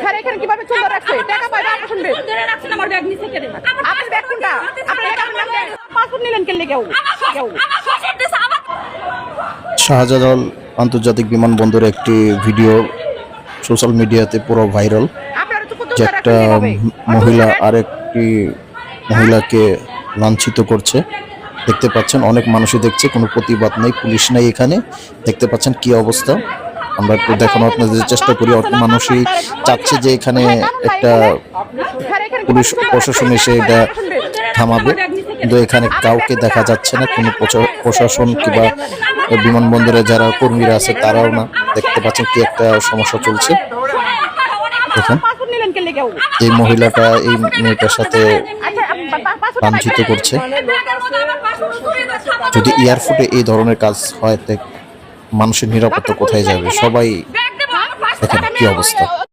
Sir এখানে কিভাবে চুল ধরে রাখছে? টাকা পাইবে আপনি শুনবেন। ধরে রাখছেন আমার ব্যাগ নিচে কেটে। আপনার ব্যাগ কোনটা? আপনি পাসপোর্ট নিলেন কেন কেউ? শাহজালাল আন্তর্জাতিক বিমানবন্দরে একটি ভিডিও সোশ্যাল মিডিয়াতে পুরো ভাইরাল, যে একটা মহিলা আরেকটি মহিলাকে লাঞ্ছিত করছে। দেখতে পাচ্ছেন অনেক মানুষই দেখছে, কোনো প্রতিবাদ নেই, পুলিশ নেই এখানে। দেখতে পাচ্ছেন কি অবস্থা, আমরা একটু দেখানোর আপনাদের চেষ্টা করি। অনেক মানুষই চাচ্ছে যে এখানে একটা পুলিশ প্রশাসন এসে এটা থামাবে, কিন্তু এখানে কাউকে দেখা যাচ্ছে না, কোনো প্রশাসন কিংবা বিমানবন্দরে যারা কর্মীরা আছে তারাও না। দেখতে পাচ্ছেন কি একটা সমস্যা চলছে। দেখেন এই মহিলাটা এই মেয়েটার সাথে লাঞ্ছিত করছে। যদি এয়ারপোর্টে এই ধরনের কাজ হয়, মানুষের নিরাপত্তা কোথায় যাবে? সবাই দেখেন কি অবস্থা।